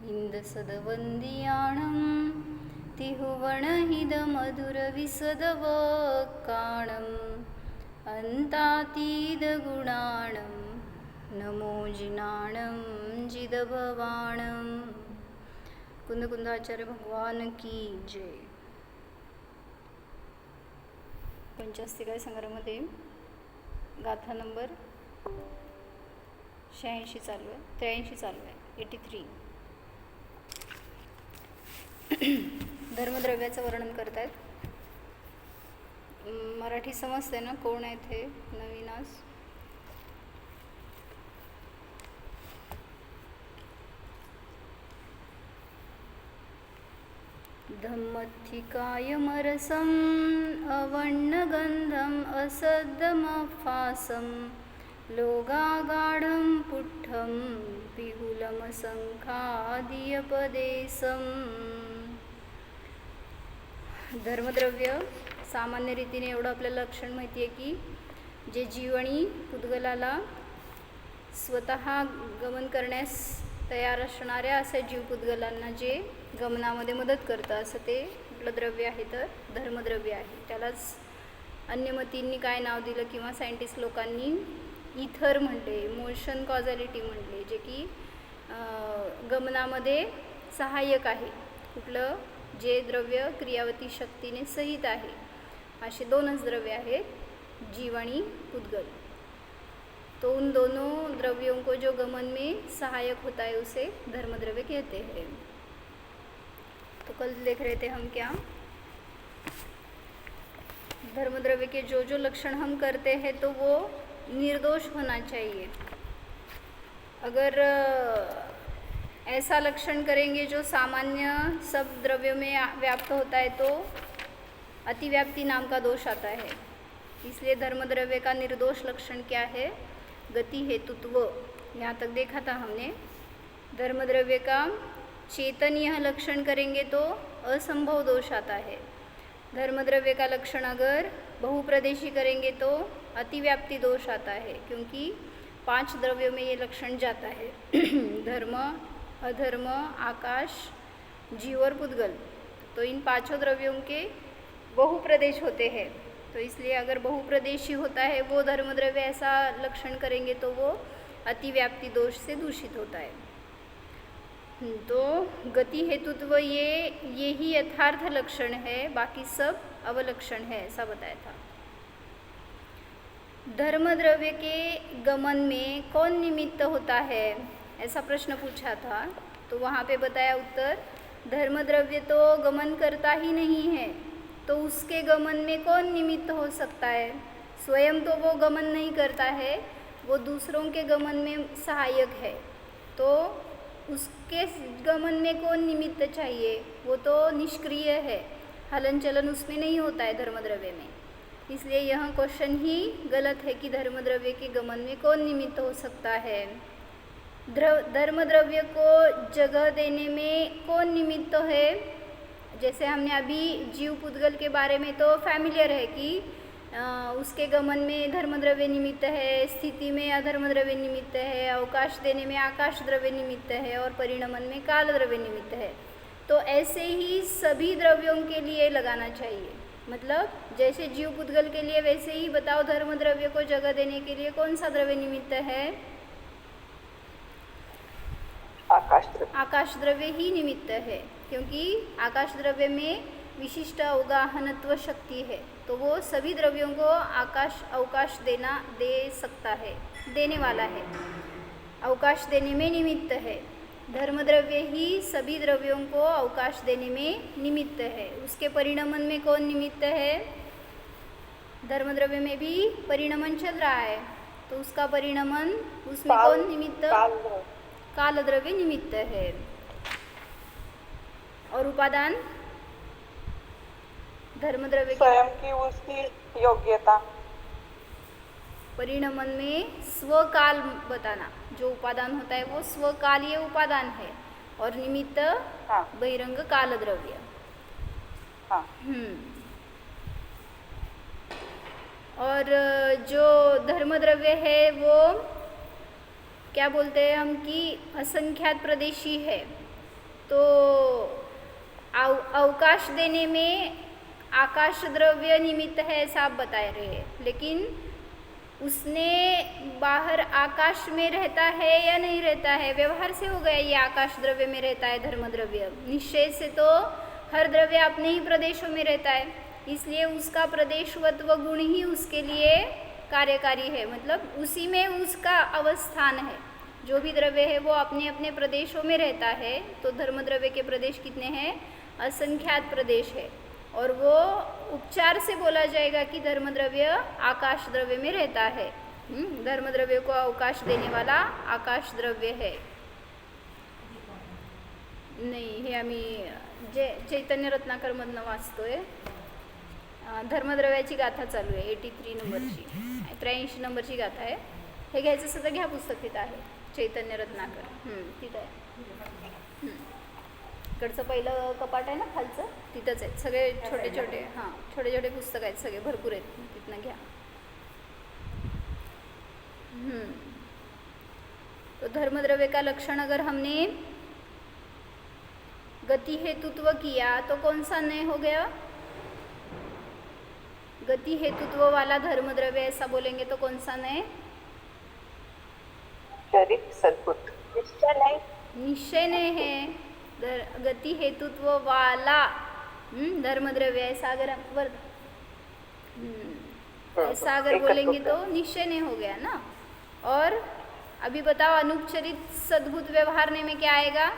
इंदसदवंदियाणं तिहुवणहिदमधुरविसदवक्काणम् अन्तातीदगुणाणं नमो जिनाणं जिदभवाणं। कुंदकुंदाचार्य भगवान की जय। पंचास्तिकाय संग्रहामध्ये गाथा नंबर 86 चालू आहे, 83 चालू आहे, 83. धर्मद्रव्याचं वर्णन करतायत. मराठी समजते ना? कोण आहे ते नवीन आज? धम्मत्थिकायमरसम् अवण्णगन्धम् असद्दमफासं लोगागाढं पुट्ठं पिहुलमसंखादियपदेशम्. धर्मद्रव्य सामान्य रीतीने एवढं आपल्याला लक्षण माहिती आहे की जे जीव आणि पुद्गलाला स्वतः गमन करण्यास तयार असणाऱ्या अशा जीवपुद्गलांना जे गमनामध्ये मदत करतं असं ते आपलं द्रव्य आहे, तर धर्मद्रव्य आहे. त्यालाच अन्य मतींनी काय नाव दिलं किंवा सायंटिस्ट लोकांनी इथर म्हणले, मोशन कॉझॅलिटी म्हणले, जे की गमनामध्ये सहाय्यक आहे. कुठलं? जे द्रव्य क्रियावती शक्तीने सहित आहे. असे दोनच द्रव्य आहेत, जीव आणि पुद्गल. तो उन दोनों द्रव्यों को जो गमन में सहायक होता है उसे धर्मद्रव्य कहते हैं. तो कल देख रहे थे हम क्या धर्मद्रव्य के जो जो लक्षण हम करते हैं तो वो निर्दोष होना चाहिए. अगर ऐसा लक्षण करेंगे जो सामान्य सब द्रव्यों में व्याप्त होता है तो अतिव्याप्ति नाम का दोष आता है. इसलिए धर्मद्रव्य का निर्दोष लक्षण क्या है? गति हेतुत्व. यहाँ तक देखा था हमने. धर्मद्रव्य का चेतनीय लक्षण करेंगे तो असंभव दोष आता है. धर्मद्रव्य का लक्षण अगर बहुप्रदेशी करेंगे तो अतिव्याप्ति दोष आता है, क्योंकि 5 द्रव्यों में ये लक्षण जाता है. धर्म, अधर्म, आकाश, जीव और पुद्गल. तो इन 5 द्रव्यों के बहुप्रदेश होते हैं. तो इसलिए अगर बहुप्रदेशी होता है वो धर्मद्रव्य ऐसा लक्षण करेंगे तो वो अतिव्याप्ति दोष से दूषित होता है. तो गति हेतुत्व यही यथार्थ लक्षण है, बाकी सब अवलक्षण है, ऐसा बताया था. धर्मद्रव्य के गमन में कौन निमित्त होता है, ऐसा प्रश्न पूछा था. तो वहाँ पे बताया उत्तर, धर्मद्रव्य तो गमन करता ही नहीं है, तो उसके गमन में कौन निमित्त हो सकता है? स्वयं तो वो गमन नहीं करता है, वो दूसरों के गमन में सहायक है. तो उसके गमन में कौन निमित्त चाहिए? वो तो निष्क्रिय है, हलन चलन उसमें नहीं होता है धर्मद्रव्य में. इसलिए यह क्वेश्चन ही गलत है कि धर्मद्रव्य के गमन में कौन निमित्त हो सकता है. धर्मद्रव्य को जगह देने में कौन निमित्त है? जैसे हमने अभी जीव पुद्गल के बारे में तो फैमिलियर है कि उसके गमन में धर्मद्रव्य निमित्त है, स्थिति में अधर्मद्रव्य निमित्त है, अवकाश देने में आकाश द्रव्य निमित्त है और परिणमन में काल द्रव्य निमित्त है. तो ऐसे ही सभी द्रव्यों के लिए लगाना चाहिए. मतलब जैसे जीव पुद्गल के लिए वैसे ही बताओ धर्मद्रव्य को जगह देने के लिए कौन सा द्रव्य निमित्त है? आकाश द्रव्य ही निमित्त है, क्योंकि आकाश द्रव्य में विशिष्ट अवगाहनत्व शक्ति है. तो वो सभी द्रव्यों को अवकाश दे सकता है, देने वाला है, अवकाश देने में निमित्त है. धर्मद्रव्य ही सभी द्रव्यों को अवकाश देने में निमित्त है. उसके परिणमन में कौन निमित्त है? धर्मद्रव्य में भी परिणमन चल रहा है, तो उसका परिणमन, उसमें कौन निमित्त? काल द्रव्य निमित्त है. और उपादान धर्मद्रव्य स्वयं की उसकी योग्यता. परिणमन में स्वकाल बताना. जो उपादान होता है वो स्वकालीय उपादान है और निमित्त बहिरंग काल द्रव्य. और जो धर्मद्रव्य है वो क्या बोलते हैं हम कि असंख्यात प्रदेशी है. तो अवकाश देने में आकाश द्रव्य निमित्त है ऐसा आप बता रहे हैं, लेकिन उसने बाहर आकाश में रहता है या नहीं रहता है, व्यवहार से हो गया ये आकाश द्रव्य में रहता है धर्म द्रव्य। निश्चय से तो हर द्रव्य अपने ही प्रदेशों में रहता है, इसलिए उसका प्रदेशवत्व गुण ही उसके लिए कार्यकारी है, मतलब उसी में उसका अवस्थान है। जो भी द्रव्य है वो अपने अपने प्रदेशों में रहता है, तो धर्म द्रव्य के प्रदेश कितने हैं? असंख्यात प्रदेश है, और वो उपचार से बोला जाएगा कि धर्म द्रव्य आकाश द्रव्य में रहता है। धर्म द्रव्य को अवकाश देने वाला आकाश द्रव्य है। नाही, हे आम्ही चैतन्य रत्नाकर मधनं वाचतोय। धर्मद्रव्याची गाथा चालू आहे, 83 नंबरची, 83 नंबरची गाथा आहे। हे घ्यायचं असं तर घ्या, पुस्तक तिथं आहे, चैतन्य रत्नाकर, तिथं आहे। इकडचं पहिलं कपाट आहे ना खालचं, तिथंच आहेत सगळे छोटे छोटे, हां छोटे छोटे पुस्तक आहेत, सगळे भरपूर आहेत, तिथनं घ्या। तो धर्मद्रव्य का लक्षण अगर हमने गति हेतुत्व किया तो कौन सा नय हो गया? गति हेतुत्व वाला धर्मद्रव्य ऐसा बोलेंगे तो कौन सा नय? चरित सद्भुत। निश्चय नहीं, निश्चय नहीं है, गति हेतुत्व वाला धर्मद्रव्य ऐसा अगर ऐसा अगर बोलेंगे तो निश्चय नहीं हो गया ना। और अभी बताओ अनुपचरित सद्भुत व्यवहारने में क्या आएगा?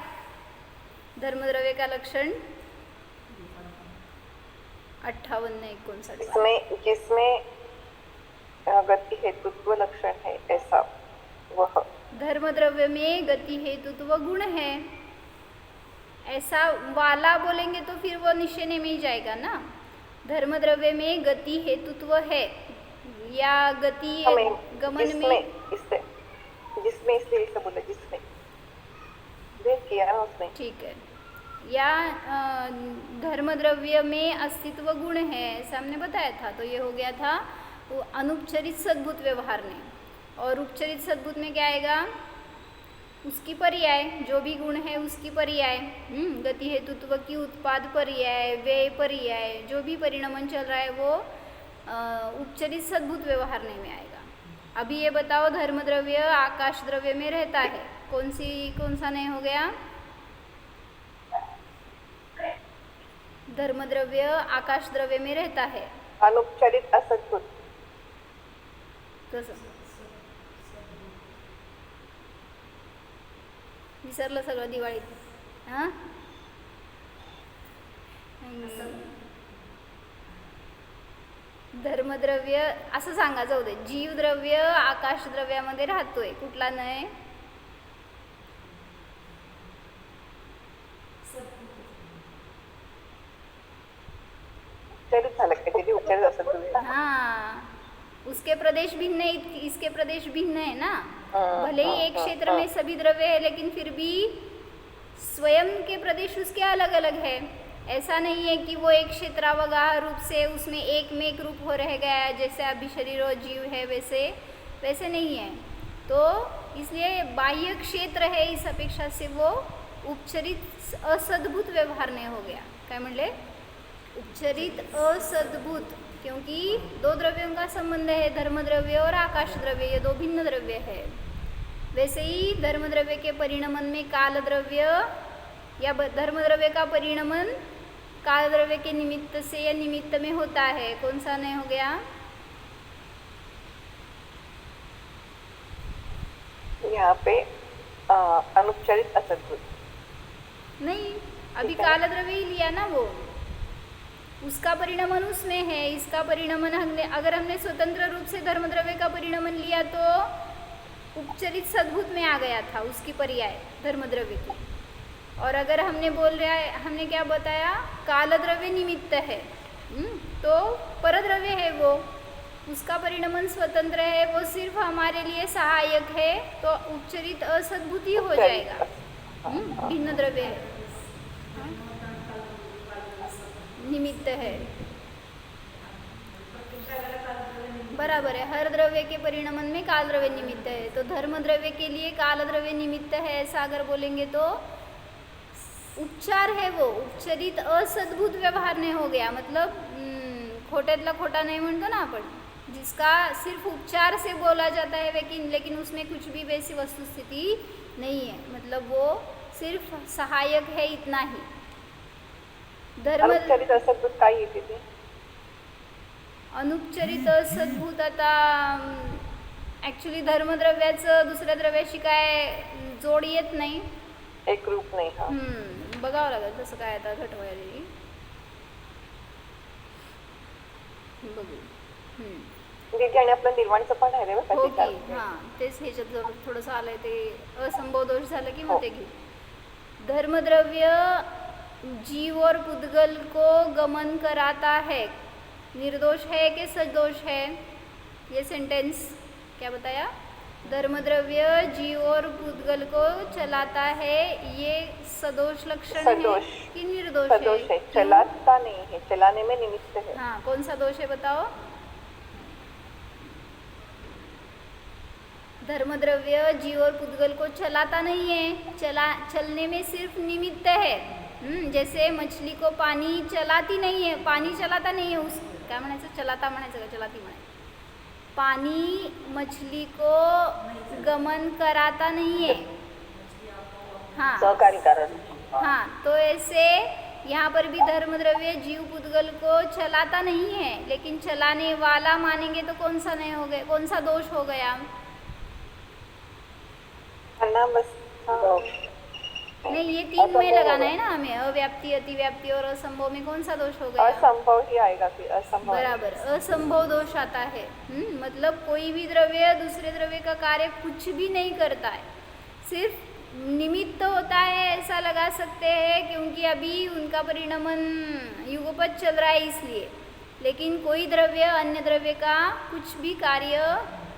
धर्मद्रव्य का लक्षण 58-59। जिसमें गति हेतुत्व लक्षण है ऐसा वह धर्मद्रव्य में गति हेतुत्व गुण है, ऐसा वाला बोलेंगे तो फिर वो निश्चय में ही जाएगा ना। धर्मद्रव्य में गति हेतुत्व है या गति गमन में, जिसमें इसलिए ऐसा बोला, जिसमें किया ना उसने, ठीक है। या धर्मद्रव्य में अस्तित्व गुण है ऐसा हमने बताया था, तो ये हो गया था वो अनुपचरित सद्भुत व्यवहार ने। और उपचरित सद्भुत में क्या आएगा? उसकी पर्याय, जो भी गुण है उसकी पर्याय, गति हेतुत्व की उत्पाद पर्याय, व्यय पर्याय, जो भी परिणमन चल रहा है वो उपचरित सद्भुत व्यवहारने में आएगा। अभी ये बताओ धर्मद्रव्य आकाश द्रव्य में रहता है, कौन सा नहीं हो गया? धर्मद्रव्य आकाश द्रव्य में रहता है, अनुपचरित असद्भुत। कसं विसरलं सगळं दिवाळीत, हां? धर्मद्रव्य असं सांगा, जाऊ दे। जीवद्रव्य आकाश द्रव्यामध्ये राहतोय, कुठला नाही? हाँ, उसके प्रदेश भिन्न है, इसके प्रदेश भिन्न है ना। भले ही एक क्षेत्र में सभी द्रव्य है, लेकिन फिर भी स्वयं के प्रदेश उसके अलग अलग है। ऐसा नहीं है कि वो एक क्षेत्रावगाह रूप से उसमें एक में एक रूप हो रह गया है, जैसे अभी शरीर और जीव है वैसे नहीं है। तो इसलिए बाह्य क्षेत्र है, इस अपेक्षा से वो उपचरित असद्भुत व्यवहार नहीं हो गया। क्या म्हणले? उपचरित असद्भुत, क्योंकि दो द्रव्यों का संबंध है, धर्मद्रव्य और आकाश द्रव्य, ये दो भिन्न द्रव्य है। वैसे ही धर्मद्रव्य के परिणमन में काल द्रव्य या धर्मद्रव्य का परिणमन काल द्रव्य के निमित्त से या निमित्त में होता है, कौन सा नहीं हो गया? यहाँ पे अनुपचरित असद्भुत नहीं, अभी काल द्रव्य ही लिया ना, वो उसका परिणमन उसमें है, इसका परिणमन अगर हमने स्वतंत्र रूप से धर्मद्रव्य का परिणमन लिया तो उपचरित सद्भुत में आ गया था उसकी पर्याय धर्मद्रव्य की। और अगर हमने क्या बताया? कालद्रव्य निमित्त है, तो परद्रव्य है, वो उसका परिणमन स्वतंत्र है, वो सिर्फ हमारे लिए सहायक है, तो उपचरित असद्भुत ही हो जाएगा। भिन्न द्रव्य है, निमित्त है, बराबर है। हर द्रव्य के परिणमन में काल द्रव्य निमित्त है, तो धर्म द्रव्य के लिए काल द्रव्य निमित्त है, ऐसा अगर बोलेंगे तो उपचार है वो, उपचरित असद्भूत व्यवहार नहीं हो गया, मतलब खोट्यातला खोटा नहीं म्हणतो ना आपण, जिसका सिर्फ उपचार से बोला जाता है लेकिन उसमें कुछ भी वैसी वस्तुस्थिति नहीं है, मतलब वो सिर्फ सहायक है, इतना ही. अनुपचारित असद्भूत काय येते ते? अनुपचरित असद्भूत आता ॲक्च्युली धर्मद्रव्याचं दुसऱ्या द्रव्याशी काय जोड येत नाही, एक रूप नाही. हा बघावं लागेल तसं काय आता घटवायला बघू. दीदी आणि आपलं निर्वाणचं पण आहे रे बघा हो ते की, हां तेच ह्याच्यात जर थोडंसं आलंय ते असंभव दोष झालं की हो. मग ते घेऊ. धर्मद्रव्य जीव और पुद्गल को गमन कराता है, निर्दोष है कि सदोष है? ये सेंटेंस क्या बताया? धर्मद्रव्य जीव और पुद्गल को चलाता है, ये सदोष लक्षण सदोष. है कि निर्दोष सदोष है, क्यों? चलाता नहीं है, चलाने में निमित्त है. हाँ, कौन सा दोष है बताओ? धर्मद्रव्य जीव और पुद्गल को चलाता नहीं है, चलने में सिर्फ निमित्त है. जैसे मछली को पानी चलाती नहीं है, पानी चलाता नहीं है, उस काय म्हणायचं, चलाता म्हणायचं का चलाती म्हणायचं? पानी मछली को गमन कराता नहीं है. हाँ सहकारी कारण. हाँ, तो ऐसे यहाँ पर भी धर्मद्रव्य जीव पुद्गल को चलाता नहीं है, लेकिन चलाने वाला मानेंगे तो कौन सा नहीं हो गया, कौन सा दोष हो गया? ना बस नहीं, ये तीन में लगाना है ना हमें, अव्याप्ति, अतिव्याप्ति और असंभव में कौन सा दोष हो गया? असंभव ही आएगा फिर, असंभव. बराबर, असंभव दोष आता है. मतलब कोई भी द्रव्य दूसरे द्रव्य का कार्य कुछ भी नहीं करता है, सिर्फ निमित्त होता है, ऐसा लगा सकते हैं, क्योंकि अभी उनका परिणमन युगपत चल रहा है इसलिए. लेकिन कोई द्रव्य अन्य द्रव्य का कुछ भी कार्य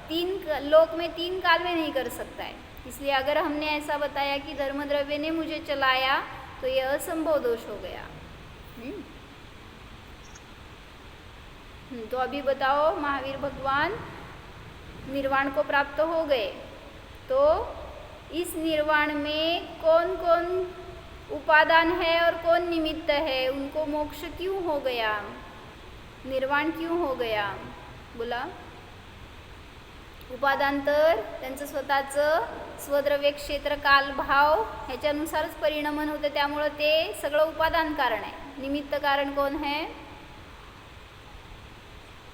तीन लोक में, तीन काल में नहीं कर सकता है. इसलिए अगर हमने ऐसा बताया कि धर्मद्रव्य ने मुझे चलाया, तो यह असंभव दोष हो गया. तो अभी बताओ, महावीर भगवान निर्वाण को प्राप्त हो गए, तो इस निर्वाण में कौन कौन उपादान है और कौन निमित्त है? उनको मोक्ष क्यों हो गया, निर्वाण क्यों हो गया? बोला. उपादान तर त्यांचं स्वतःचं स्वद्रव्य क्षेत्र काल भाव ह्याच्यानुसारच परिणमन होते, त्यामुळं ते सगळं उपादान कारण आहे. निमित्त कारण कोण है?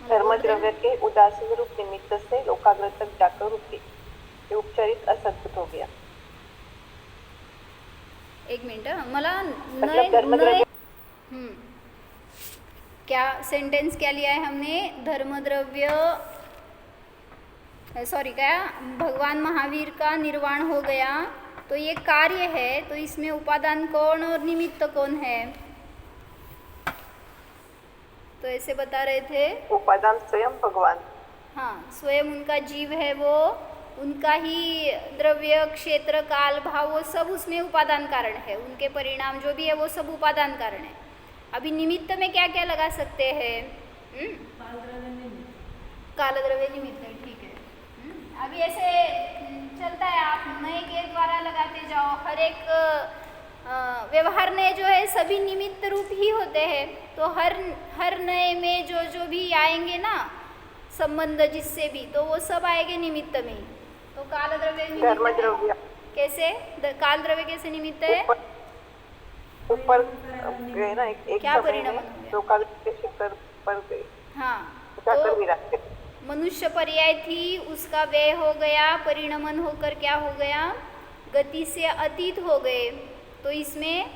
धर्मद्रव्य के उदासीन रूप निमित्त से लोकाग्र तक जाकर रुके, ये उपचारित असद्भुत हो गया. एक मिनट, मला मतलब धर्मद्रव्य क्या सेंटेंस क्या लिया है हमने? धर्मद्रव्य सॉरी, क्या भगवान महावीर का निर्वाण हो गया, तो ये कार्य है, तो इसमें उपादान कौन और निमित्त कौन है? तो ऐसे बता रहे थे, उपादान स्वयं भगवान. हाँ, स्वयं उनका जीव है, वो उनका ही द्रव्य क्षेत्र काल भाव वो सब उसमें उपादान कारण है, उनके परिणाम जो भी है वो सब उपादान कारण है. अभी निमित्त में क्या क्या लगा सकते हैं? कालद्रव्य निमित्त है, ठीक है. अभी ऐसे चलता है, आप नए के द्वारा लगाते जाओ, हर एक व्यवहार नए जो है सभी निमित्त रूप ही होते हैं. तो हर नए में जो भी आएंगे ना संबंध जिससे भी, तो वो सब आएंगे निमित्त में ही. तो कालद्रव्य धर्मद्रव्य कैसे, कालद्रव्य कैसे निमित्त है? ऊपर गए ना, एक क्या परिणाम? लोकाग्र के शिखर पर गए, हाँ, जाकर विराजते. मनुष्य पर्याय थी, उसका व्यय हो गया, परिणमन होकर क्या हो गया? गति से अतीत हो गए. तो इसमें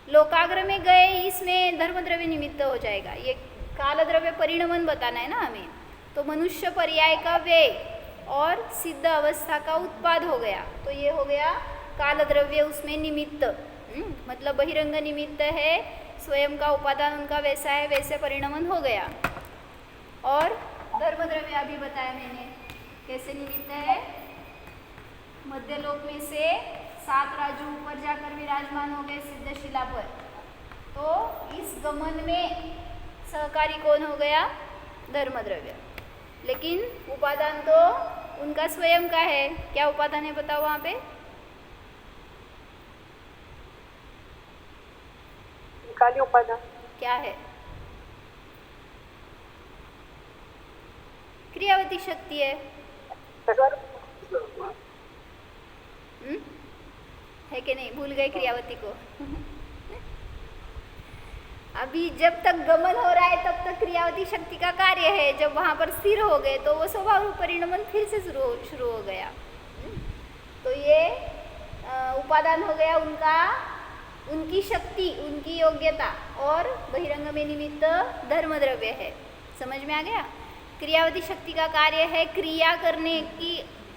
लोकाग्र में गए, इसमें धर्मद्रव्य निमित्त हो जाएगा. ये कालद्रव्य परिणमन बताना है ना हमें. तो मनुष्य पर्याय का व्यय और सिद्ध अवस्था का उत्पाद हो गया, तो ये हो गया कालद्रव्य, उसमें निमित्त. मतलब बहिरंग निमित्त है, स्वयं का उपादान उनका वैसा है, वैसे परिणमन हो गया. और धर्मद्रव्य अभी बताया मैंने कैसे निमित्त है. मध्यलोक में से 7 राजू ऊपर जाकर विराजमान हो गए सिद्धशिला पर, तो इस गमन में सहकारी कौन हो गया? धर्मद्रव्य. लेकिन उपादान तो उनका स्वयं का है. क्या उपादान है बताओ वहाँ पे? निकालिए उपादान। क्या है? क्रियावती शक्ति है। है कि नहीं? भूल गए क्रियावती को? अभी जब तक गमन हो रहा है तब तक क्रियावती शक्ति का कार्य है, जब वहाँ पर स्थिर हो गए तो वो स्वभाव रूप परिणमन फिर से शुरू हो गया। तो ये उपादान हो गया उनका, उनकी शक्ति, उनकी योग्यता, और बहिरंग में निमित्त धर्म द्रव्य है। समझ में आ गया? क्रियावती शक्ति का कार्य है क्रिया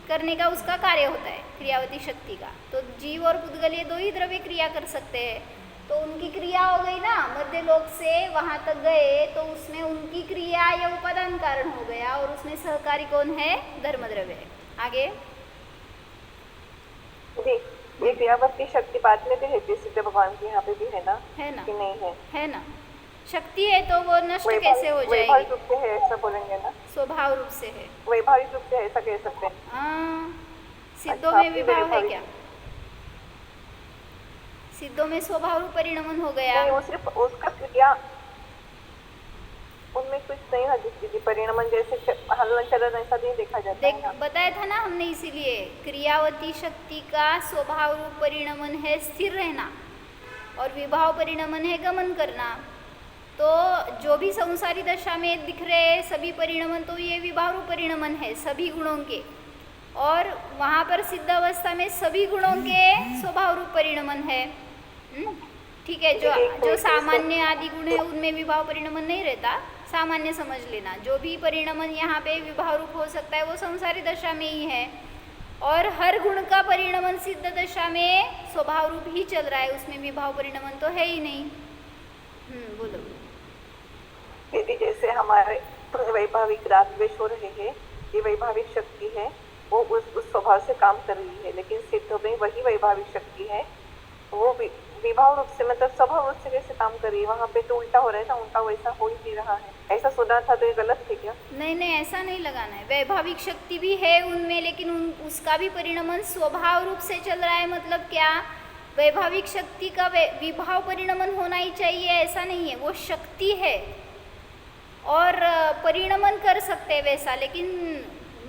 करने का उसका कार्य होता है क्रियावती शक्ति का। तो जीव और पुद्गल ये दो ही द्रव्य क्रिया कर सकते हैं। तो उनकी क्रिया हो गई ना, मध्य लोक से वहां तक गए तो उसमें उनकी क्रिया या उपादान कारण हो गया, और उसमें सहकारी कौन है? धर्म द्रव्य है। आगे ये क्रियावती शक्ति बाद में भी है, सिद्ध भगवान की यहाँ पे भी है ना? है ना? कि नहीं है? है ना? शक्ति है तो वो नष्ट कैसे हो वैभाविक जाएगी? रूप से है ऐसा बोलेंगे ना? स्वभाव रूप से है। वैभाविक रूप से ऐसा कह सकते हैं। सिद्धों अच्छा, में विभाव है क्या? सिद्धों में स्वभाव रूप परिणमन हो गया। नहीं, वो सिर्फ उसका क्रिया, उनमें कुछ नहीं है जिसकी परिणमन जैसे हलन चलन ऐसा नहीं देखा जाता है ना? बताया था ना हमने, इसीलिए क्रियावती शक्ति का स्वभाव रूप परिणमन है स्थिर रहना, और विभाव परिणमन है गमन करना। तो जो भी संसारी दशा में दिख रहे हैं सभी परिणमन, तो ये विभाव रूप परिणमन है सभी गुणों के, और वहाँ पर सिद्ध अवस्था में सभी गुणों के स्वभाव रूप परिणमन है। ठीक है? जो सामान्य आदि गुण है उनमें विभाव परिणमन नहीं रहता, सामान्य समझ लेना। जो भी परिणमन यहाँ पे विभाव रूप हो सकता है वो संसारी दशा में ही है, और हर गुण का परिणमन सिद्ध दशा में स्वभाव रूप ही चल रहा है, उसमें विभाव परिणमन तो है ही नहीं। बोलो। यदि जैसे हमारे वैभाविक राग द्वेष हो रहे हैं, ये वैभाविक शक्ति है, वो उस स्वभाव से काम कर रही है, लेकिन सिद्ध में वही वैभाविक शक्ति है, वो विभाव रूप से मतलब स्वभाव रूप से कैसे काम कर रही है? वहाँ पे तो उल्टा हो रहा है ना, उल्टा वैसा हो ही नहीं रहा है। ऐसा सुना था तो ये गलत है क्या? नहीं, ऐसा नहीं लगाना है। वैभाविक शक्ति भी है उनमें, लेकिन उसका भी परिणमन स्वभाव रूप से चल रहा है। मतलब क्या? वैभाविक शक्ति का विभाव परिणमन होना ही चाहिए ऐसा नहीं है, वो शक्ति है और परिणमन कर सकते हैं वैसा, लेकिन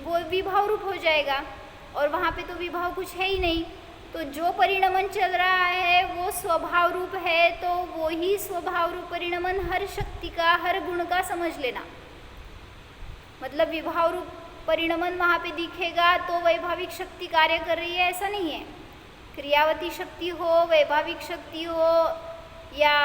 वो विभाव रूप हो जाएगा, और वहाँ पे तो विभाव कुछ है ही नहीं। तो जो परिणमन चल रहा है वो स्वभाव रूप है, तो वो ही स्वभाव रूप परिणमन हर शक्ति का, हर गुण का समझ लेना। मतलब विभाव रूप परिणमन वहाँ पे दिखेगा तो वैभाविक शक्ति कार्य कर रही है ऐसा नहीं है। क्रियावती शक्ति हो, वैभाविक शक्ति हो, या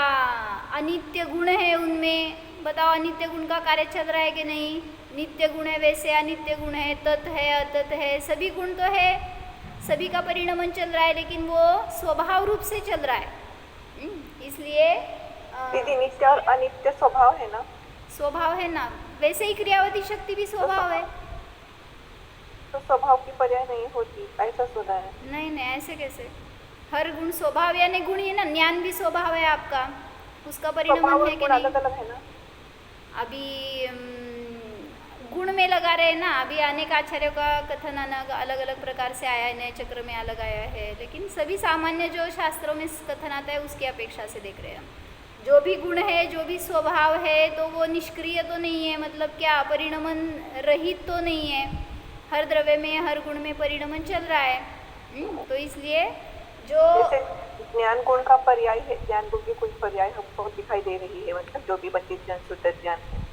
अनित्य गुण है उनमें, बताओ अनित्य गुण का कार्य चल रहा है कि नहीं? नित्य गुण है वैसे अनित्य गुण है, तत् है, अतत् है, सभी गुण तो है, सभी का परिणमन चल रहा है, लेकिन वो स्वभाव रूप से चल रहा है। इसलिए दीदी नित्य और अनित्य स्वभाव है ना? स्वभाव है ना, वैसे ही क्रियावती शक्ति भी स्वभाव है। तो स्वभाव की पर्याय नहीं होती ऐसा सुना है। नहीं, ऐसे कैसे? हर गुण स्वभाव, यानी गुण ही ना, ज्ञान भी स्वभाव है आपका, उसका परिणमन है कि नहीं? अलग अलग है ना? अभी गुण में लगा रहे हैं ना, अभी अनेक आचार्यों का कथन अलग अलग प्रकार से आया है, नए चक्र में अलग आया है, लेकिन सभी सामान्य जो शास्त्रों में कथन आता है उसकी अपेक्षा से देख रहे हैं हम। जो भी गुण है, जो भी स्वभाव है, तो वो निष्क्रिय तो नहीं है, मतलब क्या परिणमन रहित तो नहीं है, हर द्रव्य में, हर गुण में परिणमन चल रहा है। तो इसलिए जो ज्ञान गुण का पर्याय है, ज्ञान गुण की कोई पर्याय हमको दिखाई दे रही है, मतलब जो भी पंडित ज्ञान शुद्ध ज्ञान है।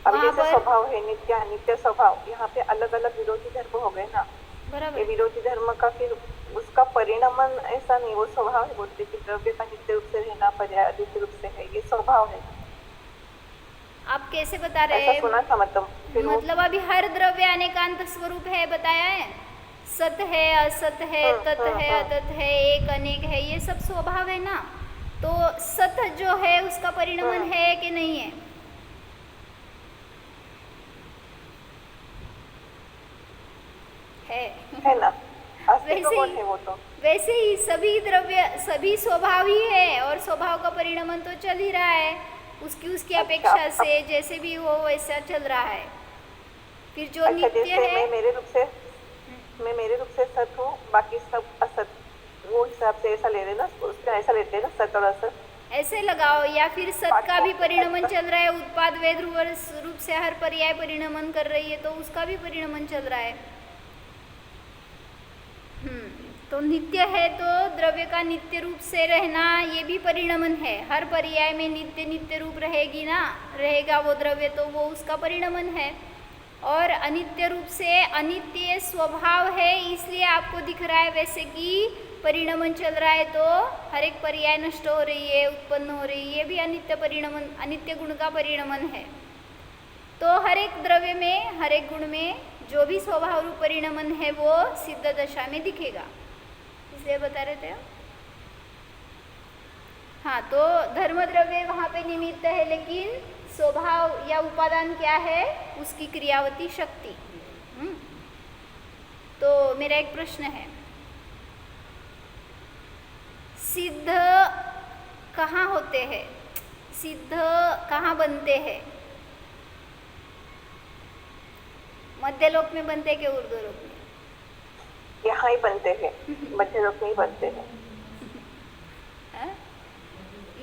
अब जैसे स्वभाव है नित्य अनित्य स्वभाव, यहाँ पे अलग अलग विरोधी धर्म हो गए ना, बराबर। ये विरोधी धर्म का फिर उसका परिणमन ऐसा नहीं, वो स्वभाव है, बोलते कि द्रव्य का नित्य रूप से रहना पर्याय अनित्य रूप से है, ये स्वभाव है। आप कैसे बता रहे हैं? सुना था मतलब अभी हर द्रव्य अनेकांत स्वरूप है बताया है, सत है, असत है, तत् है, अतत् है, एक अनेक है, ये सब स्वभाव है ना। तो सत जो है उसका परिणमन है कि नहीं है? है ना? वैसे ही है वो तो। वैसे ही सभी द्रव्य, सभी स्वभाव ही है, और स्वभाव का परिणमन तो चल ही रहा है, उसकी अपेक्षा से जैसे भी हो वैसा चल रहा है। फिर जो नित्य है, मैं मेरे रूप से सत हूँ, बाकी सब असत, वो हिसाब से ऐसा ले लेना, उसमें ऐसा लेते हैं ना, सत और असत। ऐसे लगाओ, या फिर सत का भी परिणमन चल रहा है, उत्पाद वेद रूप से हर पर्याय परिणमन कर रही है तो उसका भी परिणमन चल रहा है। तो नित्य है तो द्रव्य का नित्य रूप से रहना ये भी परिणमन है। हर पर्याय में नित्य नित्य रूप रहेगी ना, रहेगा वो द्रव्य, तो वो उसका परिणमन है। और अनित्य रूप से अनित्य स्वभाव है, इसलिए आपको दिख रहा है वैसे कि परिणमन चल रहा है, तो हर एक पर्याय नष्ट हो रही है, उत्पन्न हो रही है, ये भी अनित्य परिणमन, अनित्य गुण का परिणमन है। तो हर एक द्रव्य में, हर एक गुण में जो भी स्वभाव रूप परिणमन है वो सिद्ध दशा में दिखेगा, इसलिए बता रहे थे। हाँ, तो धर्म द्रव्य वहाँ पे निमित्त है, लेकिन स्वभाव या उपादान क्या है, उसकी क्रियावती शक्ति। तो मेरा एक प्रश्न है, सिद्ध कहाँ होते हैं, सिद्ध कहाँ बनते हैं? मध्यलोक में बनते हैं कि ऊर्ध्वलोक में? यहाँ ही बनते हैं, मध्यलोक में ही बनते हैं।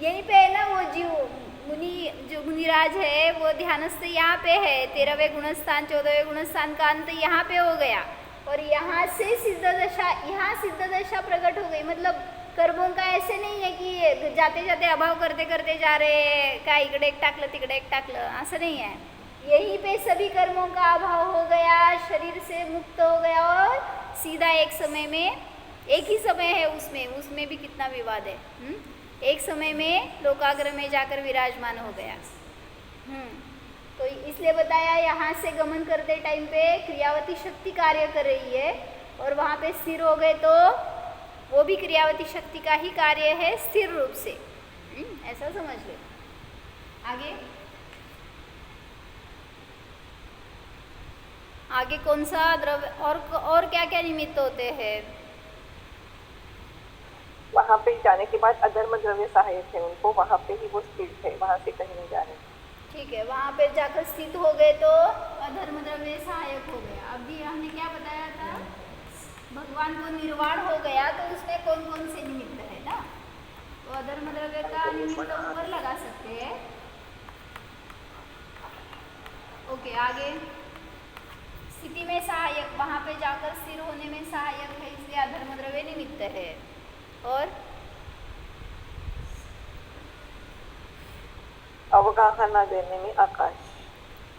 यहीं पे है ना वो जीव मुनि, जो मुनिराज है वो ध्यानस्थ यहाँ पे है। 13वें गुणस्थान 14वें गुणस्थान का अंत यहाँ पे हो गया, और यहाँ से सिद्ध दशा, यहाँ सिद्ध दशा प्रकट हो गई। मतलब कर्मों का ऐसे नहीं है कि जाते जाते अभाव करते करते जा रहे, का इकडे एक टाकलं तिकडे एक टाकलं, ऐसा नहीं है। यहीं पे सभी कर्मों का अभाव हो गया, शरीर से मुक्त हो गया, और सीधा एक समय में, एक ही समय है उसमें भी कितना विवाद है, एक समय में लोकाग्र में जाकर विराजमान हो गया। तो इसलिए बताया, यहाँ से गमन करते टाइम पे क्रियावती शक्ति कार्य कर रही है, और वहाँ पे स्थिर हो गए तो वो भी क्रियावती शक्ति का ही कार्य है स्थिर रूप से। ऐसा समझ लो। आगे आगे कौन सा द्रव्य और क्या क्या निमित्त होते हैं? वहाँ पे जाने के बाद अधर्म द्रव्य सहायक है उनको, वहाँ पे ही वो स्थित है, वहाँ से कहीं नहीं जा रहे। ठीक है, वहाँ पे जाकर स्थित हो गए तो अधर्म द्रव्य सहायक हो गया। अभी हमने क्या बताया था, भगवान को निर्वाण हो गया तो उसमें कौन कौन से निमित्त है ना, तो अधर्म द्रव्य का निमित्त ऊपर लगा सकते हैं। ओके, आगे स्थिति में सहायक, वहाँ पे जाकर स्थिर होने में सहायक है, इसलिए अधर्म द्रव्य निमित्त है। और अवगाहना देने में आकाश।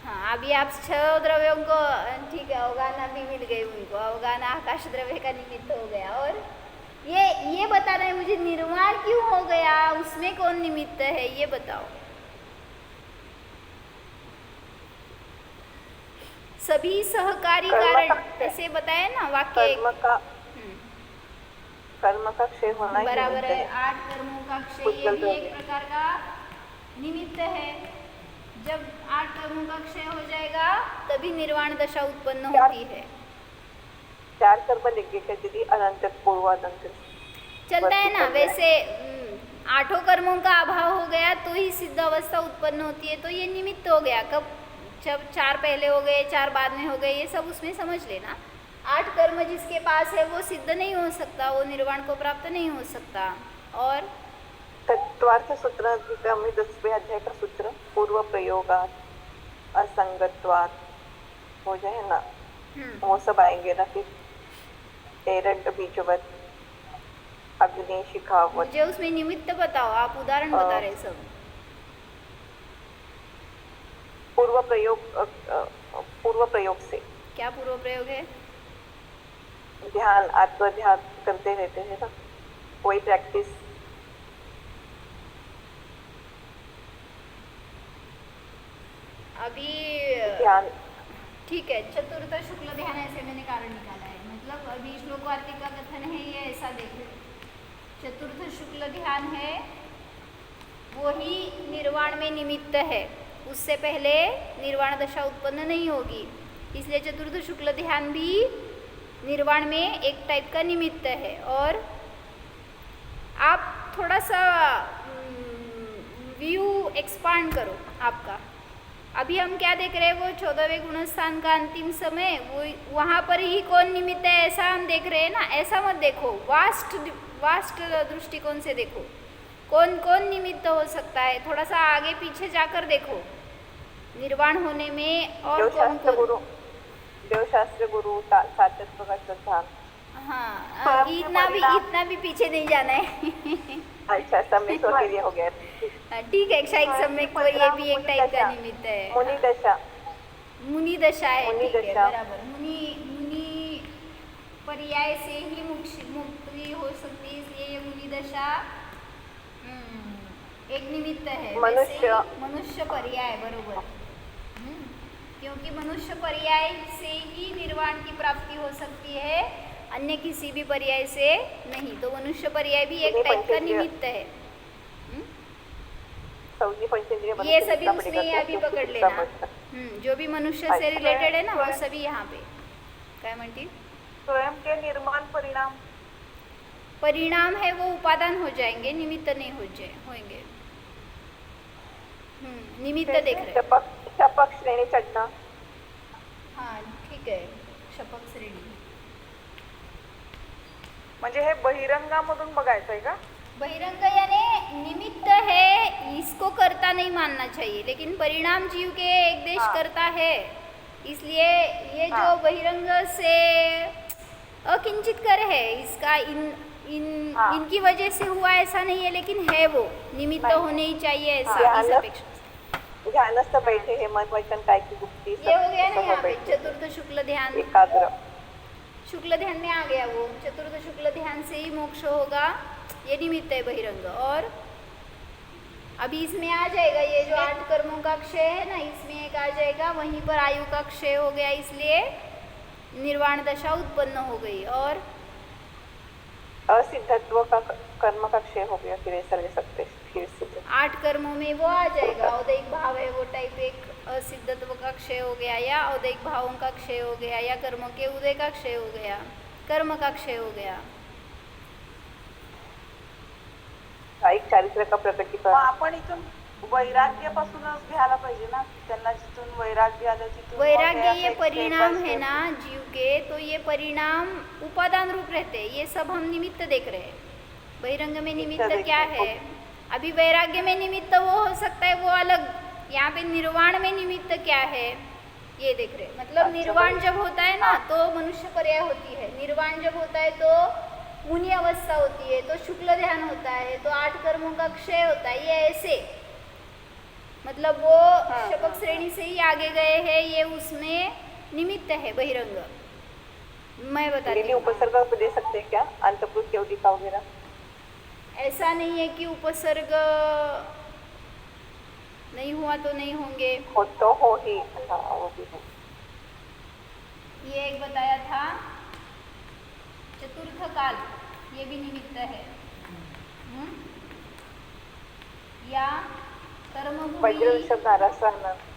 हाँ, अभी आप 6 द्रव्यों को, ठीक है, अवगाहना भी मिल गई उनको, अवगाहना आकाश द्रव्य का निमित्त हो गया। और ये बताना है मुझे, निर्वाण क्यों हो गया, उसमें कौन निमित्त है, ये बताओ। सभी सहकारी कारण ऐसे बताया ना वाक्य, कर्म का क्षय होना ही बराबर है। 8 कर्मों का क्षय, ये भी एक प्रकार का निमित्त है। जब 8 कर्मों का क्षय हो जाएगा तभी निर्वाण दशा उत्पन्न होती है। 4 कर्म लिख गए दीदी, अनंत पूर्वानंत चलता है ना। वैसे 8 कर्मों का अभाव हो गया तो ही सिद्ध अवस्था उत्पन्न होती है, तो ये निमित्त हो गया। कब, जब 4 पहले हो गए, 4 बाद में हो गए, ये सब उसमें समझ लेना। 8 कर्म जिसके पास है वो सिद्ध नहीं हो सकता, वो निर्वाण को प्राप्त नहीं हो सकता। और तत्वार्थ सूत्र में 10वें अध्याय का सूत्र, पूर्व प्रयोगात असंगत्वात हो जाए ना, वो सब आएंगे ना। फिर एरंड बीजवत, अग्नि शिखावत, मुझे उसमें निमित्त बताओ, आप उदाहरण बता रहे सब। पूर्व प्रयोग से। क्या पूर्व प्रयोग है? ध्यान, आत्मध्यान करते रहते हैं ना, वही प्रैक्टिस। अभी ध्यान, ठीक है, चतुर्थ शुक्ल ध्यान ऐसे मैंने कारण निकाला है। मतलब अभी श्लोक वार्तिक का कथन है ये, ऐसा देखो, चतुर्थ शुक्ल ध्यान है वो ही निर्वाण में निमित्त है, उससे पहले निर्वाण दशा उत्पन्न नहीं होगी, इसलिए चतुर्थ शुक्ल ध्यान भी निर्वाण में एक टाइप का निमित्त है। और आप थोड़ा सा व्यू एक्सपांड करो आपका। अभी हम क्या देख रहे हैं, वो 14वें गुणस्थान का अंतिम समय, वो वहाँ पर ही कौन निमित्त है ऐसा हम देख रहे हैं ना। ऐसा मत देखो, वास्ट दृष्टिकोण से देखो, कौन कौन निमित्त हो सकता है? थोड़ा सा आगे पीछे जाकर देखो, निर्वाण होने में और कौन देवशास्त्र कौन। गुरु, देवशास्त्र गुरु, सातत्व का श्रद्धा। हाँ, स्वयं के परिणाम। इतना भी पीछे नहीं जाना है। अच्छा, समय तो के लिए हो गया। ठीक है, क्षयिक स्वयं समय के को ये परिणाम भी एक मुनि टाइप का दशा, निमित्त है। मुनि दशा, मुनि दशा है, मुनि ठीक है, दशा। बराबर। मुनि पर्याय से ही मुक्ति हो सकती है, इसलिए ये मुनि दशा एक निमित्त है। वैसे ही मनुष्य पर्याय, बरोबर। क्योंकि मनुष्य पर्याय से ही निर्वाण की प्राप्ति हो सकती है, अन्य किसी भी पर्याय से नहीं। तो मनुष्य पर्याय भी एक टाइप का निमित्त है। ये सभी उसमें ही अभी पकड़ लेना। जो भी मनुष्य से रिलेटेड है ना, वो सभी यहाँ पे। क्या म्हणती? स्वयं के निर्माण परिणाम, परिणाम है वो उपादान हो जाएंगे, निमित्त नहीं होंगे। निमित्त देख रहे हैं। शपक श्रेणी चढणं। हाँ, ठीक है, शपक श्रेणी म्हणजे हे बहिरंगामधून बघायचं आहे का? बहिरंग यानी निमित्त है, इसको कर्ता नहीं मानना चाहिए, लेकिन परिणाम जीव के एक देश करता है। इसलिए ये जो बहिरंग से अकिंचित कर है, इसका इनकी वजह से हुआ ऐसा नहीं है, लेकिन है वो निमित्त होने ही चाहिए ऐसा, इस अपेक्षा। ध्यानस्थ बैठे हे मन वचन काय की गुप्ती। ये हो गया ना यहाँ पे चतुर्थ शुक्ल ध्यान, एकाग्र शुक्ल ध्यान में आ गया वो। चतुर्थ शुक्ल ध्यान से ही मोक्ष होगा, ये निमित्त है बहिरंग। और अभी इसमें आ जाएगा ये जो 8 कर्मों का क्षय है ना, इसमें एक आ जाएगा, वहीं पर आयु का क्षय हो गया, इसलिए निर्वाण दशा उत्पन्न हो गई। और असिद्धत्व का कर्म का क्षय हो गया, फिर ऐसा ले सकते फिर सिद्ध। 8 कर्मों में वो आ जाएगा, औदैहिक भाव है वो टाइप एक असिद्धत्व का क्षय हो गया, या औदैहिक भावों का क्षय हो गया, या कर्मों के उदय का क्षय हो गया, कर्म का क्षय हो गया। एक चारित्र्य का प्रकटीकरण। आपण इथून वैराग्यापासूनच घ्यायला पाहिजे ना, त्यांना जिथून वैराग्य आलं तिथून। वैराग्य ये परिणाम है ना जीव के, तो ये परिणाम उपादान रूप रहते हैं। ये सब हम निमित्त देख रहे हैं। बहिरंग में निमित्त क्या है? अभी वैराग्य में निमित्त वो हो सकता है, वो अलग। यहाँ पे निर्वाण में निमित्त क्या है ये देख रहे हैं। मतलब निर्वाण जब होता है ना, तो मनुष्य पर्याय होती है। निर्वाण जब होता है तो मुनि अवस्था होती है, तो शुक्ल ध्यान होता है, तो 8 कर्मों का क्षय होता है। ये ऐसे मतलब वो शपक श्रेणी से ही आगे गए हैं, ये उसमें निमित्त है बहिरंग। मैं बताती हूँ। उपसर्ग दे सकते हैं क्या? अंतपुर केवलिका वगैरह ऐसा नहीं है कि उपसर्ग नहीं हुआ तो नहीं होंगे, हो तो हो ही। वो भी है। ये एक बताया था चतुर्थ काल, ये भी निमित्त है। या कर्मभूमि,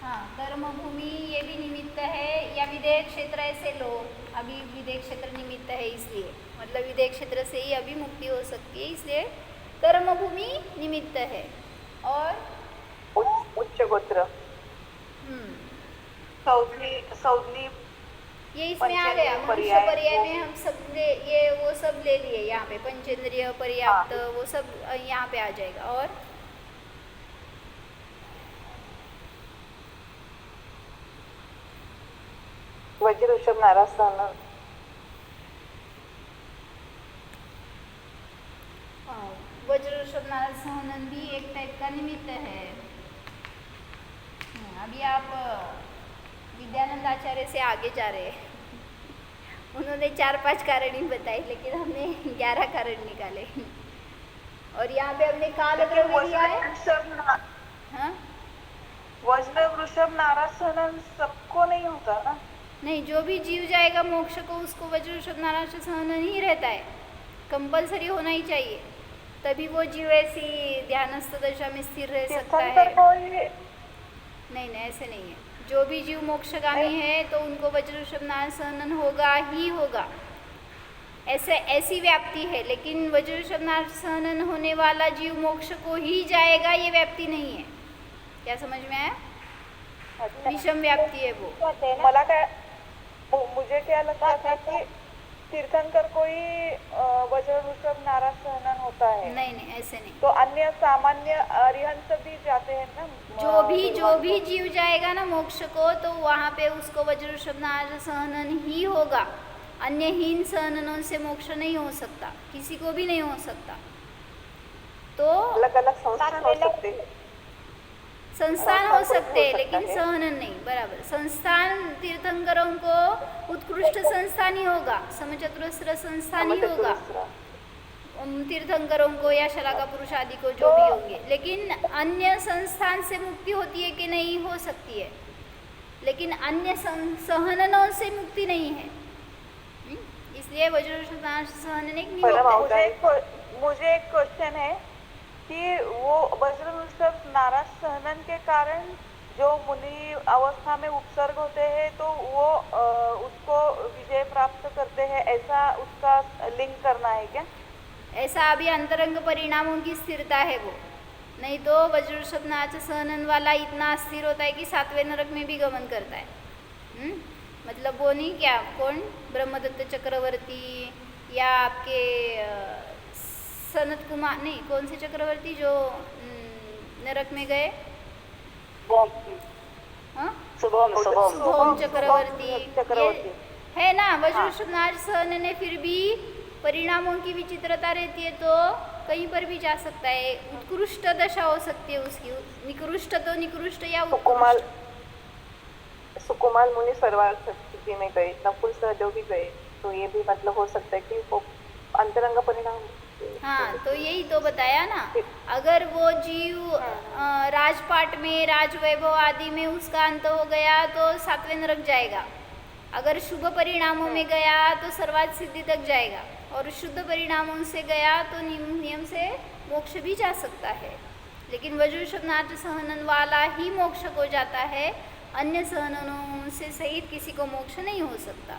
हाँ, कर्मभूमि ये भी निमित्त है। या विदेह क्षेत्र ऐसे लो, अभी विदेह क्षेत्र निमित्त है, इसलिए मतलब विदेह क्षेत्र से ही अभी मुक्ति हो सकती है, इसलिए कर्मभूमि निमित्त है। और उच्च गोत्र, सौदली ये इसमें आ गया। मनुष्य पर्याय में हम सब ये वो सब ले लिए यहाँ पे, पंचेंद्रिय पर्याप्त, वो सब यहाँ पे आ जाएगा। और वज्र ऋषभ नाराज सहन, वज्र ऋषभ नाराज सहनन भी एक टाइप का निमित्त है। अभी आप विद्यानंद आचार्य से आगे जा रहे हैं। उन्होंने 4-5 कारण ही बताए, लेकिन हमने 11 कारण निकाले। और यहाँ पे हमने काल द्रव्य लिया है। वज्र वृषभ नाराज सहन सबको नहीं होता ना? नहीं, जो भी जीव जाएगा मोक्ष को, उसको वज्र वृषभ नाराज सहन ही रहता है, कंपलसरी होना ही चाहिए, तभी वो जीव ऐसी ध्यानस्थ दशा में स्थिर रह सकता है। नहीं, ऐसे नहीं है। जो भी जीव मोक्षगामी है तो उनको वज्र वृषभ नाराज सहन होगा ही होगा, ऐसी व्याप्ति है। लेकिन वज्र वृषभ नाराज सहन होने वाला जीव मोक्ष को ही जाएगा, ये व्याप्ति नहीं है। क्या समझ में आया? विषम व्याप्ति है वो। मुझे क्या लगता था कि तीर्थंकर को ही वज्र ऋषभ नाराज सहनन होता है? नहीं नहीं, ऐसे नहीं। तो अन्य सामान्य अरिहंत भी जाते हैं ना? जो भी जीव जाएगा ना मोक्ष को, तो वहाँ पे उसको वज्र ऋषभ नाराज सहनन ही होगा। अन्य हीन सहननों से मोक्ष नहीं हो सकता, किसी को भी नहीं हो सकता। तो अलग अलग संस्थान हो सकते हैं, संस्थान हो सकते हैं लेकिन सहनन नहीं। बराबर, संस्थान तीर्थंकरों को उत्कृष्ट संस्थान ही होगा, समचतुरस्र संस्थान ही होगा तीर्थंकरों को या शलाका पुरुष आदि को जो भी होंगे। लेकिन अन्य संस्थान से मुक्ति होती है कि नहीं? हो सकती है, लेकिन अन्य सहननों से मुक्ति नहीं है। इसलिए वज्र सहनन एक नियम है। मुझे एक क्वेश्चन है कि वो वज्र ऋषभ नाराज सहनन के कारण जो मुनि अवस्था में उपसर्ग होते हैं तो वो उसको विजय प्राप्त करते हैं, ऐसा उसका लिंक करना है क्या? ऐसा अभी अंतरंग परिणामों की स्थिरता है वो, नहीं तो वज्र ऋषभ नाच सहनन वाला इतना स्थिर होता है कि 7वें नरक में भी गमन करता है। मतलब वो नहीं क्या, कौन, ब्रह्मदत्त चक्रवर्ती या आपके सनत कुमार, नहीं कौन से चक्रवर्ती जो नरक में गए? सोम चक्रवर्ती है ना। वज्र ऋषभ नाच सहनन ने फिर भी परिणामों की विचित्रता रहती है, तो कहीं पर भी जा सकता है। उत्कृष्ट दशा हो सकती है उसकी, निकृष्ट तो निकृष्ट या सुकुमाल मुनि सर्वार्थ स्थिति में गए, नकुल सहदेव भी गए, तो ये भी मतलब हो सकता है कि वो अंतरंग परिणाम। हाँ, तो यही तो बताया ना, अगर वो जीव राजपाट में, राजवैभव आदि में उसका अंत हो गया तो 7वें नरक जाएगा। अगर शुभ परिणामों में गया तो सर्वार्थ सिद्धि तक जाएगा, और शुद्ध परिणामों से गया तो नियम से मोक्ष भी जा सकता है। लेकिन वज्र ऋषभ नाच सहनन वाला ही मोक्ष को जाता है, अन्य सहननों से सहित किसी को मोक्ष नहीं हो सकता।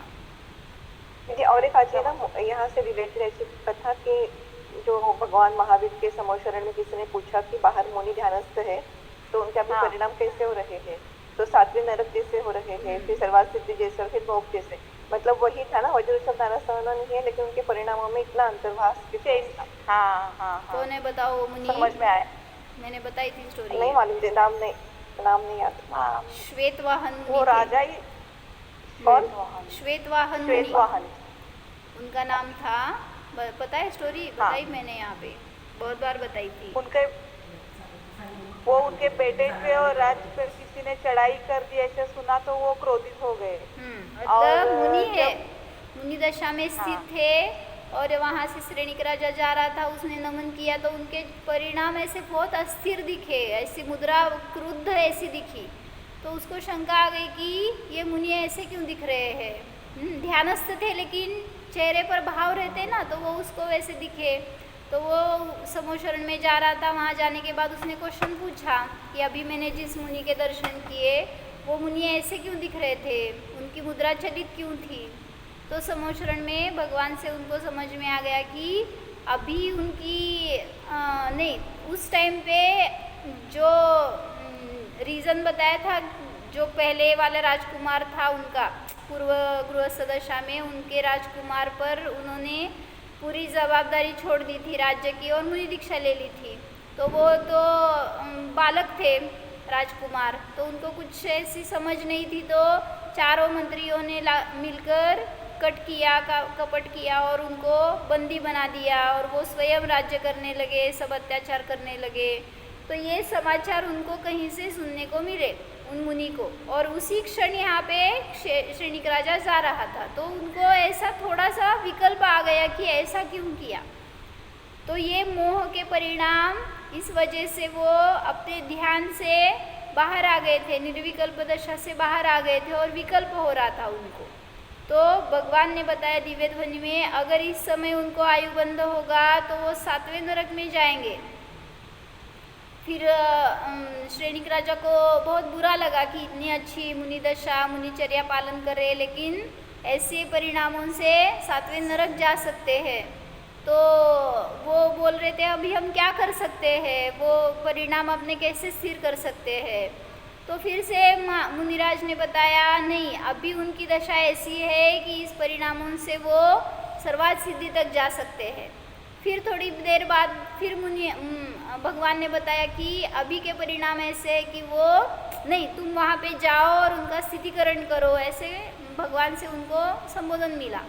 और एक आज ना यहाँ से रिलेटेड ऐसी कथा कि जो भगवान महावीर के समोशरण में किसी ने पूछा कि बाहर मुनि ध्यानस्थ है तो उनके अभी परिणाम कैसे हो रहे हैं, तो 7वें नरक जैसे हो रहे हैं, फिर सर्वार्थ सिद्धि जैसे, फिर मोक्ष जैसे। मतलब वही था ना, वज्र ऋषभ नाराज सहनन नहीं है, लेकिन उनके परिणामों में इतना अंतर्भास था। हाँ, कौन है बताओ मुनि? समझ में आया, मैंने बताई थी स्टोरी। नहीं मालूम, नाम नहीं याद। श्वेतवाहन वो राजा ही, कौन? श्वेतवाहन मुनि उनका नाम था। पता है स्टोरी? बताई मैंने यहाँ पे, बहुत बार बताई थी। उनके बेटे पे और राज पर किसी ने चढ़ाई कर दी ऐसे सुना तो वो क्रोधित हो गए। मतलब मुनि है, मुनि दशा में स्थित थे और वहाँ से श्रेणिक राजा जा रहा था, उसने नमन किया तो उनके परिणाम ऐसे बहुत अस्थिर दिखे, ऐसी मुद्रा क्रुद्ध ऐसी दिखी, तो उसको शंका आ गई कि ये मुनि ऐसे क्यों दिख रहे हैं। ध्यानस्थ थे लेकिन चेहरे पर भाव रहते ना, तो वो उसको वैसे दिखे। तो वो समोशरण में जा रहा था, वहाँ जाने के बाद उसने क्वेश्चन पूछा कि अभी मैंने जिस मुनि के दर्शन किए वो मुनि ऐसे क्यों दिख रहे थे, उनकी मुद्रा चलित क्यों थी। तो समोशरण में भगवान से उनको समझ में आ गया कि अभी उनकी नहीं, उस टाइम पे जो रीज़न बताया था, जो पहले वाला राजकुमार था उनका पूर्व गृहस्थ दशा में, उनके राजकुमार पर उन्होंने पूरी जवाबदारी छोड़ दी थी राज्य की और मुनि दीक्षा ले ली थी। तो वो तो बालक थे राजकुमार, तो उनको कुछ ऐसी समझ नहीं थी, तो चारों मंत्रियों ने मिलकर कपट किया और उनको बंदी बना दिया और वो स्वयं राज्य करने लगे, सब अत्याचार करने लगे। तो ये समाचार उनको कहीं से सुनने को मिले उन मुनि को, और उसी क्षण यहाँ पे श्रेणिक राजा जा रहा था, तो उनको ऐसा थोड़ा सा विकल्प आ गया कि ऐसा क्यों किया। तो ये मोह के परिणाम, इस वजह से वो अपने ध्यान से बाहर आ गए थे, निर्विकल्प दशा से बाहर आ गए थे और विकल्प हो रहा था उनको। तो भगवान ने बताया दिव्य ध्वनि में, अगर इस समय उनको आयुबंध होगा तो वो 7वें नरक में जाएंगे। फिर श्रेणिक राजा को बहुत बुरा लगा कि इतनी अच्छी मुनि दशा, मुनिचर्या पालन कर रहे, लेकिन ऐसे परिणामों से 7वें नरक जा सकते हैं। तो वो बोल रहे थे अभी हम क्या कर सकते हैं, वो परिणाम अपने कैसे स्थिर कर सकते हैं। तो फिर से मुनिराज ने बताया नहीं, अभी उनकी दशा ऐसी है कि इस परिणामों से वो सर्वात सिद्धि तक जा सकते हैं। फिर थोड़ी देर बाद फिर भगवान ने बताया कि अभी के परिणाम ऐसे है कि वो नहीं, तुम वहाँ पे जाओ और उनका स्थितिकरण करो, ऐसे भगवान से उनको संबोधन मिला।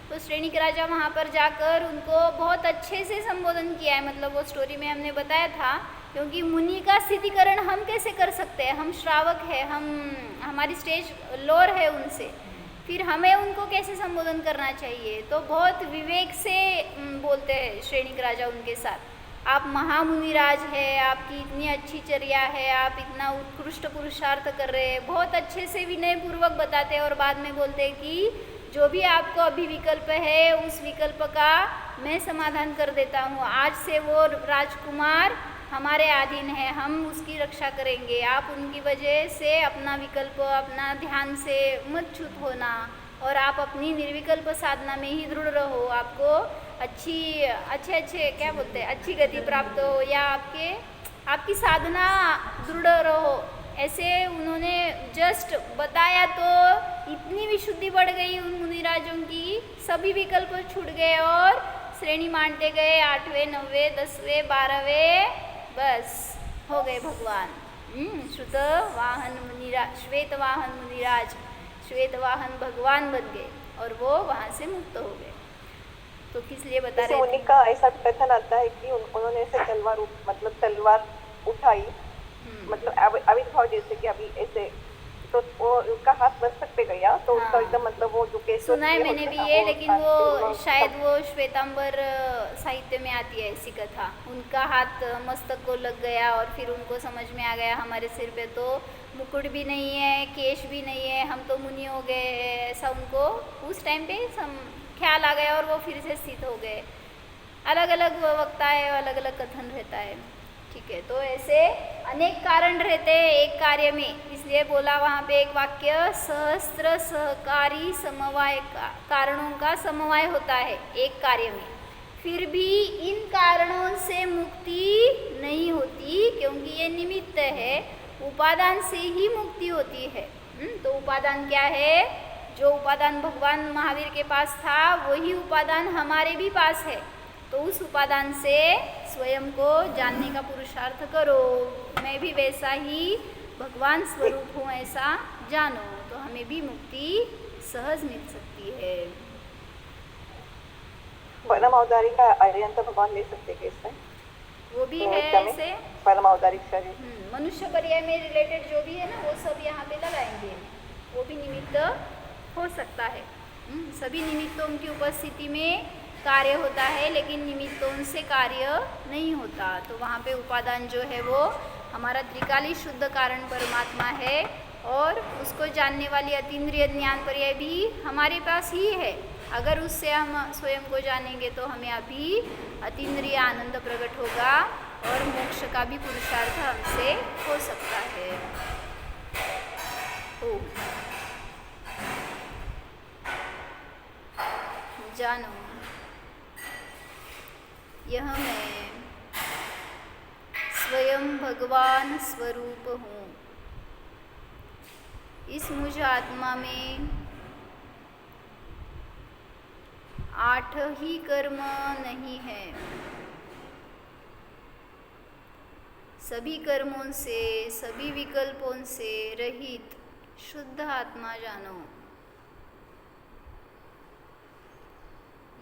तो श्रेणिक राजा वहाँ पर जाकर उनको बहुत अच्छे से संबोधन किया है, मतलब वो स्टोरी में हमने बताया था। क्योंकि मुनि का स्थितिकरण हम कैसे कर सकते हैं, हम श्रावक हैं, हमारी स्टेज लोअर है उनसे, फिर हमें उनको कैसे संबोधन करना चाहिए। तो बहुत विवेक से बोलते हैं श्रेणिक राजा उनके साथ, आप महामुनिराज है, आपकी इतनी अच्छी चर्या है, आप इतना उत्कृष्ट पुरुषार्थ कर रहे हैं, बहुत अच्छे से विनय पूर्वक बताते हैं। और बाद में बोलते हैं कि जो भी आपको अभी विकल्प है उस विकल्प का मैं समाधान कर देता हूँ, आज से वो राजकुमार हमारे अधीन है, हम उसकी रक्षा करेंगे, आप उनकी वजह से अपना विकल्प अपना ध्यान से मत च्युत होना, और आप अपनी निर्विकल्प साधना में ही दृढ़ रहो, आपको अच्छे क्या बोलते हैं, अच्छी गति प्राप्त हो, या आपकी साधना दृढ़ रहो। ऐसे उन्होंने जस्ट बताया तो इतनी विशुद्धि बढ़ गई उन मुनिराजों की, सभी विकल्प छूट गए और श्रेणी मानते गए, 8वें 9वें 10वें 12वें, बस हो गए भगवान। श्वेत वाहन मुनिराज श्वेत वाहन भगवान बन गए और वो वहाँ से मुक्त हो गए। तो किस लिए बता रहे थे? मुनि का ऐसा कथन आता है कि उन्होंने ऐसे तलवार उठाई, मतलब आविर्भाव जैसे कि अभी ऐसे, तो वो उनका हाथ मस्तक पे गया तो उसका एकदम मतलब वो जो केस सुना है मैंने भी ये, लेकिन वो शायद वो श्वेतांबर साहित्य में आती है ऐसी कथा। उनका हाथ मस्तक को लग गया और फिर उनको समझ में आ गया हमारे सिर पे तो मुकुट भी नहीं है, केश भी नहीं है, हम तो मुनि हो गए, ऐसा उनको उस टाइम पे ख्याल आ गया और वो फिर से स्थित हो गए। अलग अलग वक्ता है, अलग अलग कथन रहता है, ठीक है। तो ऐसे अनेक कारण रहते हैं एक कार्य में, इसलिए बोला वहाँ पे एक वाक्य, सहस्त्र सहकारी समवाय कारणों का समवाय होता है एक कार्य में, फिर भी इन कारणों से मुक्ति नहीं होती क्योंकि ये निमित्त है, उपादान से ही मुक्ति होती है। तो उपादान क्या है? जो उपादान भगवान महावीर के पास था वही उपादान हमारे भी पास है, तो उस उपादान से स्वयं को जानने का पुरुषार्थ करो, मैं भी वैसा ही भगवान स्वरूप हूँ ऐसा जानो, तो हमें भी मुक्ति सहज मिल सकती है। परम अवतारी का अर्यंत भगवान ले सकते कैसे? वो भी है ऐसे परम अवतारिक शरीर मनुष्य पर्याय में रिलेटेड जो भी है ना वो सब यहाँ पे लगाएंगे, वो भी निमित्त हो सकता है। सभी निमित्तों की उपस्थिति में कार्य होता है, लेकिन निमित्तों से कार्य नहीं होता। तो वहाँ पे उपादान जो है वो हमारा त्रिकाली शुद्ध कारण परमात्मा है, और उसको जानने वाली अतीन्द्रिय ज्ञान पर्याय भी हमारे पास ही है। अगर उससे हम स्वयं को जानेंगे तो हमें अभी अतीन्द्रिय आनंद प्रकट होगा और मोक्ष का भी पुरुषार्थ हमसे हो सकता है। जानो यह मैं स्वयं भगवान स्वरूप हूँ, इस मुझ आत्मा में 8 ही कर्म नहीं है, सभी कर्मों से सभी विकल्पों से रहित शुद्ध आत्मा जानो।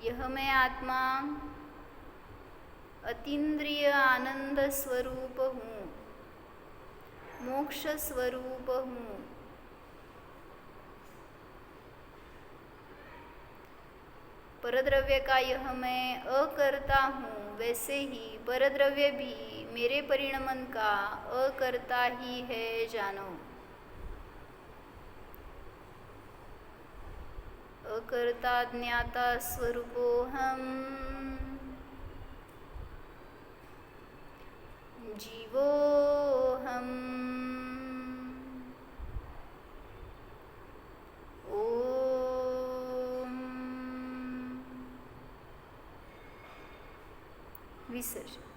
यह मैं आत्मा अतीन्द्रिय आनंद स्वरूप हूँ, मोक्ष स्वरूप हूँ। परद्रव्य का यह मैं अकर्ता हूँ, वैसे ही परद्रव्य भी मेरे परिणमन का अकर्ता ही है जानो। अकर्ता ज्ञाता स्वरूपोऽहम्, जीवोऽहम्। ओम विसर्जन।